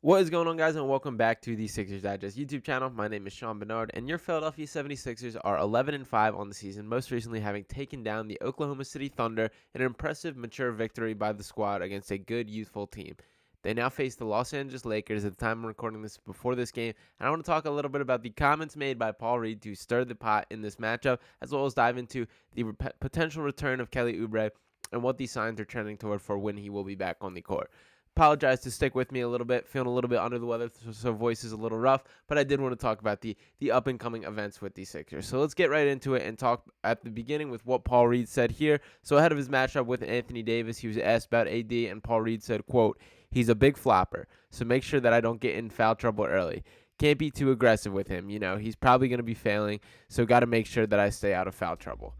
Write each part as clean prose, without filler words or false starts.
What is going on, guys, and welcome back to the Sixers Digest YouTube channel. My name is Sean Barnard, and your Philadelphia 76ers are 11-5 on the season, most recently having taken down the Oklahoma City Thunder in an impressive, mature victory by the squad against a good, youthful team. They now face the Los Angeles Lakers at the time I'm recording this before this game, and I want to talk a little bit about the comments made by Paul Reed to stir the pot in this matchup, as well as dive into the potential return of Kelly Oubre and what these signs are trending toward for when he will be back on the court. Apologize to stick with me a little bit, feeling a little bit under the weather, so voice is a little rough, but I did want to talk about the up and coming events with the Sixers. So let's get right into it and talk at the beginning with what Paul Reed said here. So ahead of his matchup with Anthony Davis, he was asked about AD, and Paul Reed said, quote, "He's a big flopper, so make sure that I don't get in foul trouble early. Can't be too aggressive with him. He's probably going to be failing, so got to make sure that I stay out of foul trouble."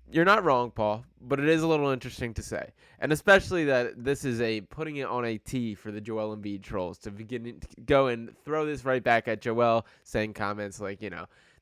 You're not wrong, Paul, but it is a little interesting to say. And especially that this is a putting it on a tee for the Joel Embiid trolls to begin to go and throw this right back at Joel, saying comments like,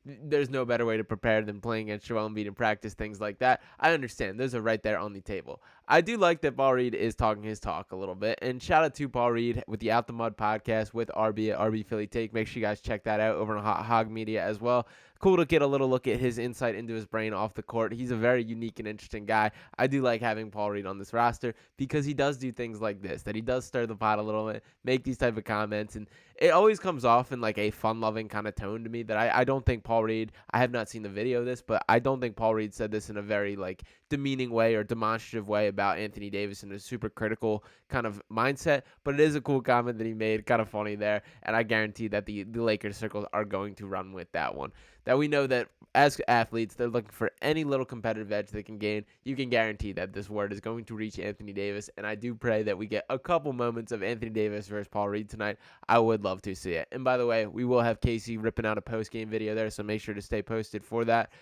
there's no better way to prepare than playing against Joel Embiid in practice, things like that. I understand. Those are right there on the table. I do like that Paul Reed is talking his talk a little bit. And shout out to Paul Reed with the Out the Mud podcast with RB at RB Philly Take. Make sure you guys check that out over on Hot Hog Media as well. Cool to get a little look at his insight into his brain off the court. He's a very unique and interesting guy. I do like having Paul Reed on this roster because he does do things like this, that he does stir the pot a little bit, make these type of comments, and it always comes off in like a fun-loving kind of tone to me that I don't think Paul Reed, I have not seen the video of this, but I don't think Paul Reed said this in a very like demeaning way or demonstrative way about Anthony Davis in a super critical kind of mindset, but it is a cool comment that he made, kind of funny there, and I guarantee that the Lakers circles are going to run with that one. That we know that as athletes, they're looking for any little competitive edge they can gain. You can guarantee that this word is going to reach Anthony Davis, and I do pray that we get a couple moments of Anthony Davis versus Paul Reed tonight. I would love to see it. And by the way, we will have Casey ripping out a post-game video there, so make sure to stay posted for that.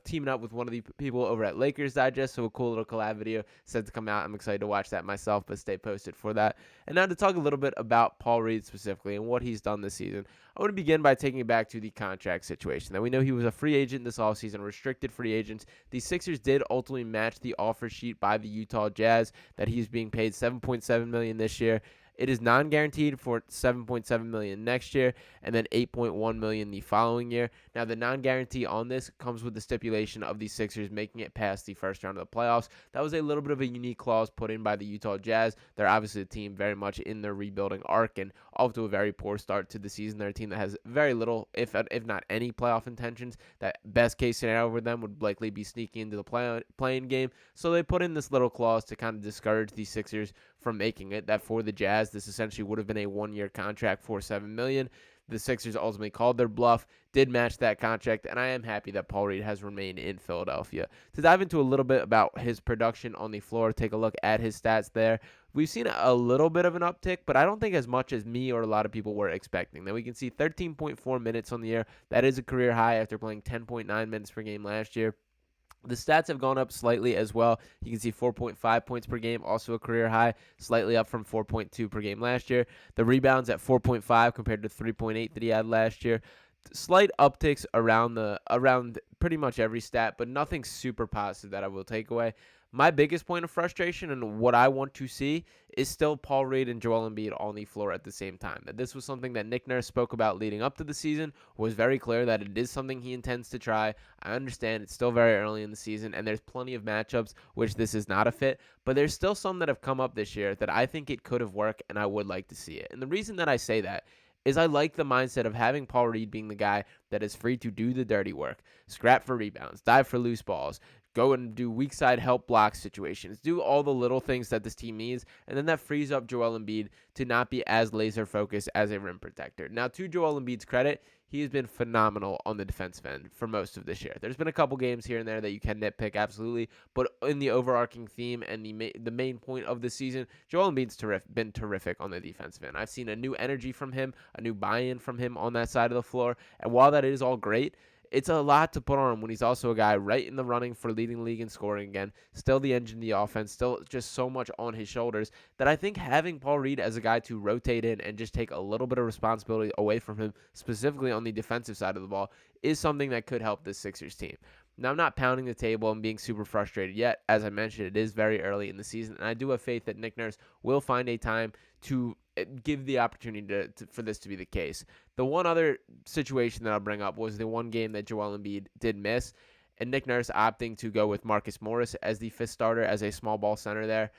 Teaming up with one of the people over at Lakers Digest, so a cool little collab video set to come out. I'm excited to watch that myself, but stay posted for that. And now to talk a little bit about Paul Reed specifically and what he's done this season. I want to begin by taking it back to the contract situation. Now, we know he was a free agent this offseason, restricted free agent. The Sixers did ultimately match the offer sheet by the Utah Jazz that he's being paid $7.7 million this year. It is non-guaranteed for $7.7 million next year and then $8.1 million the following year. Now, the non-guarantee on this comes with the stipulation of the Sixers making it past the first round of the playoffs. That was a little bit of a unique clause put in by the Utah Jazz. They're obviously a team very much in their rebuilding arc and off to a very poor start to the season. They're a team that has very little, if not any, playoff intentions. That best case scenario for them would likely be sneaking into the playing game. So they put in this little clause to kind of discourage the Sixers from making it. That for the Jazz, this essentially would have been a one-year contract for $7 million. The Sixers ultimately called their bluff, did match that contract, and I am happy that Paul Reed has remained in Philadelphia. To dive into a little bit about his production on the floor, take a look at his stats there. We've seen a little bit of an uptick, but I don't think as much as me or a lot of people were expecting. Now we can see 13.4 minutes on the year. That is a career high after playing 10.9 minutes per game last year. The stats have gone up slightly as well. You can see 4.5 points per game, also a career high, slightly up from 4.2 per game last year. The rebounds at 4.5 compared to 3.8 that he had last year. Slight upticks around pretty much every stat, but nothing super positive that I will take away. My biggest point of frustration and what I want to see is still Paul Reed and Joel Embiid on the floor at the same time. That this was something that Nick Nurse spoke about leading up to the season, was very clear that it is something he intends to try. I understand it's still very early in the season, and there's plenty of matchups which this is not a fit, but there's still some that have come up this year that I think it could have worked, and I would like to see it. And the reason that I say that is I like the mindset of having Paul Reed being the guy that is free to do the dirty work, scrap for rebounds, dive for loose balls, go and do weak side help block situations, do all the little things that this team needs, and then that frees up Joel Embiid to not be as laser focused as a rim protector. Now, to Joel Embiid's credit, he has been phenomenal on the defensive end for most of this year. There's been a couple games here and there that you can nitpick, absolutely, but in the overarching theme and the main point of the season, Joel Embiid's been terrific on the defensive end. I've seen a new energy from him, a new buy-in from him on that side of the floor, and while that is all great, it's a lot to put on him when he's also a guy right in the running for leading the league in scoring again, still the engine of the offense, still just so much on his shoulders that I think having Paul Reed as a guy to rotate in and just take a little bit of responsibility away from him, specifically on the defensive side of the ball, is something that could help this Sixers team. Now, I'm not pounding the table and being super frustrated yet. As I mentioned, it is very early in the season, and I do have faith that Nick Nurse will find a time to give the opportunity for this to be the case. The one other situation that I'll bring up was the one game that Joel Embiid did miss, and Nick Nurse opting to go with Marcus Morris as the fifth starter as a small ball center there.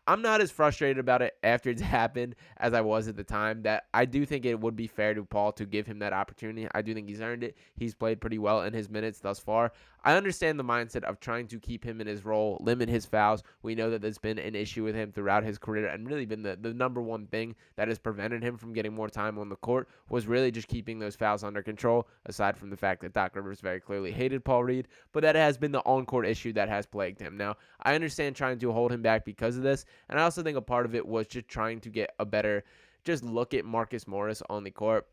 I'm not as frustrated about it after it's happened as I was at the time. That I do think it would be fair to Paul to give him that opportunity. I do think he's earned it. He's played pretty well in his minutes thus far. I understand the mindset of trying to keep him in his role, limit his fouls. We know that there's been an issue with him throughout his career, and really been the number one thing that has prevented him from getting more time on the court was really just keeping those fouls under control, aside from the fact that Doc Rivers very clearly hated Paul Reed. But that has been the on-court issue that has plagued him. Now, I understand trying to hold him back because of this, and I also think a part of it was just trying to get a better just look at Marcus Morris on the court.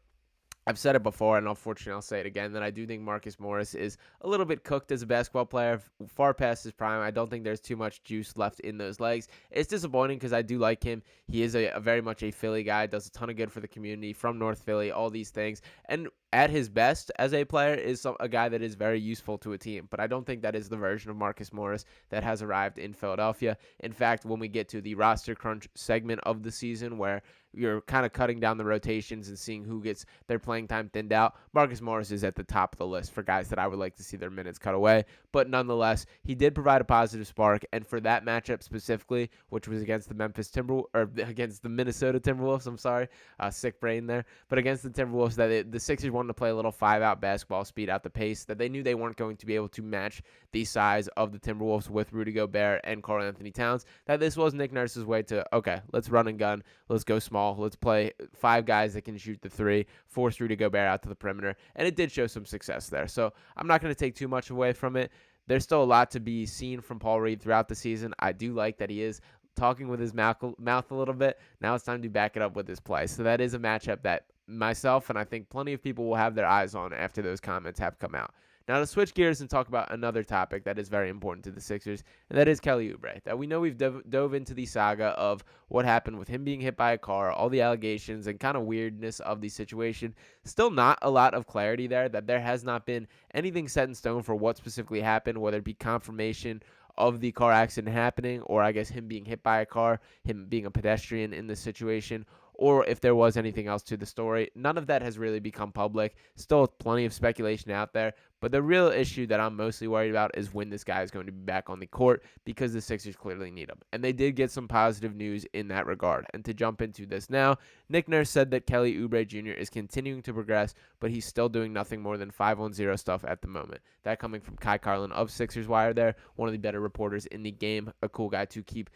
I've said it before, and unfortunately I'll say it again, that I do think Marcus Morris is a little bit cooked as a basketball player, far past his prime. I don't think there's too much juice left in those legs. It's disappointing because I do like him. He is a very much a Philly guy, does a ton of good for the community, from North Philly, all these things. And at his best as a player is a guy that is very useful to a team. But I don't think that is the version of Marcus Morris that has arrived in Philadelphia. In fact, when we get to the roster crunch segment of the season where you're kind of cutting down the rotations and seeing who gets their playing time thinned out, Marcus Morris is at the top of the list for guys that I would like to see their minutes cut away. But nonetheless, he did provide a positive spark, and for that matchup specifically, which was against the against the Minnesota Timberwolves, I'm sorry, sick brain there, but against the Timberwolves, that the Sixers wanted to play a little 5-out basketball, speed out the pace, that they knew they weren't going to be able to match the size of the Timberwolves with Rudy Gobert and Karl Anthony Towns, that this was Nick Nurse's way to, okay, let's run and gun, let's go small. Let's play 5 guys that can shoot the 3, force Rudy Gobert out to the perimeter, and it did show some success there. So I'm not going to take too much away from it. There's still a lot to be seen from Paul Reed throughout the season. I do like that he is talking with his mouth a little bit. Now it's time to back it up with his play. So that is a matchup that myself and I think plenty of people will have their eyes on after those comments have come out. Now, to switch gears and talk about another topic that is very important to the Sixers, and that is Kelly Oubre. That we know we've dove into the saga of what happened with him being hit by a car, all the allegations and kind of weirdness of the situation. Still not a lot of clarity there, that there has not been anything set in stone for what specifically happened, whether it be confirmation of the car accident happening, or I guess him being hit by a car, him being a pedestrian in this situation, or if there was anything else to the story. None of that has really become public. Still plenty of speculation out there. But the real issue that I'm mostly worried about is when this guy is going to be back on the court, because the Sixers clearly need him. And they did get some positive news in that regard. And to jump into this now, Nick Nurse said that Kelly Oubre Jr. is continuing to progress, but he's still doing nothing more than 5-on-0 stuff at the moment. That coming from Kai Carlin of Sixers Wire there, one of the better reporters in the game, a cool guy to keep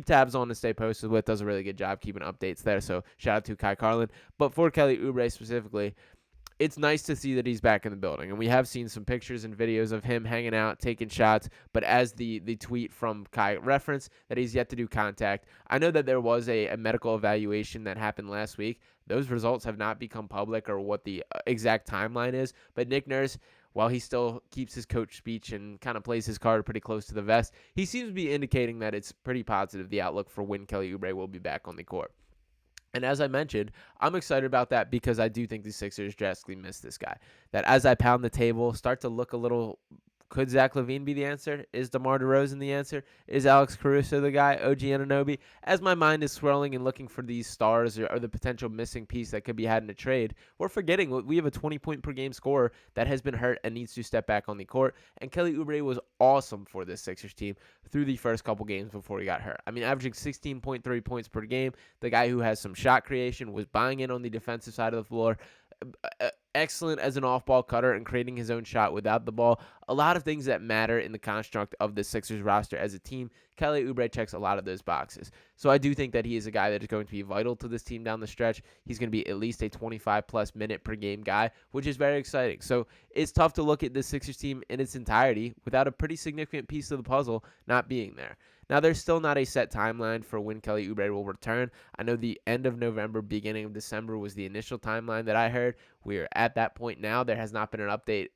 tabs on and stay posted with, does a really good job keeping updates there. So shout out to Kai Carlin. But for Kelly Oubre specifically, it's nice to see that he's back in the building. And we have seen some pictures and videos of him hanging out, taking shots. But as the tweet from Kai referenced, that he's yet to do contact. I know that there was a medical evaluation that happened last week. Those results have not become public or what the exact timeline is. But Nick Nurse, while he still keeps his coach speech and kind of plays his card pretty close to the vest, he seems to be indicating that it's pretty positive, the outlook for when Kelly Oubre will be back on the court. And as I mentioned, I'm excited about that because I do think the Sixers drastically miss this guy. That as I pound the table, start to look a little, could Zach LaVine be the answer? Is DeMar DeRozan the answer? Is Alex Caruso the guy? OG Anunoby? As my mind is swirling and looking for these stars or the potential missing piece that could be had in a trade, we're forgetting we have a 20-point-per-game scorer that has been hurt and needs to step back on the court. And Kelly Oubre was awesome for this Sixers team through the first couple games before he got hurt. I mean, averaging 16.3 points per game. The guy who has some shot creation, was buying in on the defensive side of the floor. Excellent as an off-ball cutter and creating his own shot without the ball. A lot of things that matter in the construct of the Sixers roster as a team. Kelly Oubre checks a lot of those boxes. So I do think that he is a guy that is going to be vital to this team down the stretch. He's going to be at least a 25-plus minute per game guy, which is very exciting. So it's tough to look at this Sixers team in its entirety without a pretty significant piece of the puzzle not being there. Now, there's still not a set timeline for when Kelly Oubre will return. I know the end of November, beginning of December was the initial timeline that I heard. We're at that point now. There has not been an update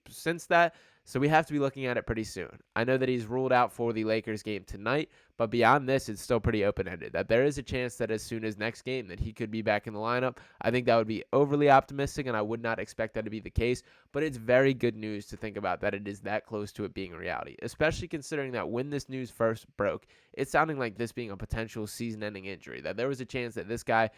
since that, so we have to be looking at it pretty soon. I know that he's ruled out for the Lakers game tonight, But beyond this, it's still pretty open-ended, that there is a chance that as soon as next game that he could be back in the lineup. I think that would be overly optimistic, and I would not expect that to be the case. But it's very good news to think about that it is that close to it being a reality, especially considering that when this news first broke, it's sounding like this being a potential season-ending injury, that there was a chance that this guy,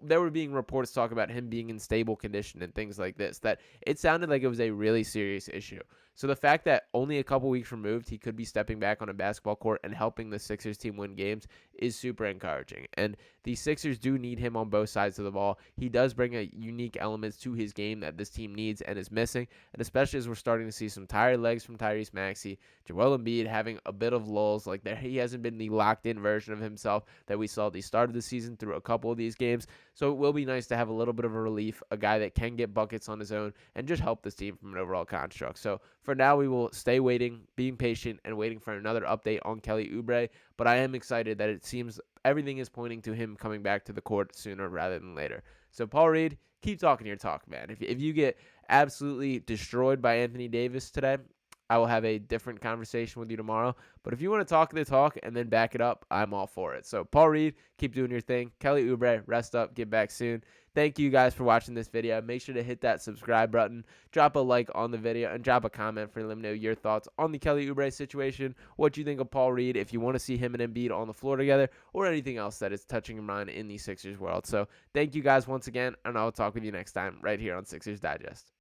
there were being reports talk about him being in stable condition and things like this, that it sounded like it was a really serious issue. So the fact that only a couple weeks removed, he could be stepping back on a basketball court and helping the Sixers team win games is super encouraging. And the Sixers do need him on both sides of the ball. He does bring a unique elements to his game that this team needs and is missing. And especially as we're starting to see some tired legs from Tyrese Maxey, Joel Embiid having a bit of lulls, like there he hasn't been the locked-in version of himself that we saw at the start of the season through a couple of these games. So it will be nice to have a little bit of a relief, a guy that can get buckets on his own and just help this team from an overall construct. So for now, we will stay waiting, being patient, and waiting for another update on Kelly Oubre. But I am excited that it seems everything is pointing to him coming back to the court sooner rather than later. So Paul Reed, keep talking your talk, man. If you get absolutely destroyed by Anthony Davis today, I will have a different conversation with you tomorrow. But if you want to talk the talk and then back it up, I'm all for it. So Paul Reed, keep doing your thing. Kelly Oubre, rest up, get back soon. Thank you guys for watching this video. Make sure to hit that subscribe button, drop a like on the video, and drop a comment for let me know your thoughts on the Kelly Oubre situation, what you think of Paul Reed, if you want to see him and Embiid on the floor together, or anything else that is touching your mind in the Sixers world. So thank you guys once again, and I'll talk with you next time right here on Sixers Digest.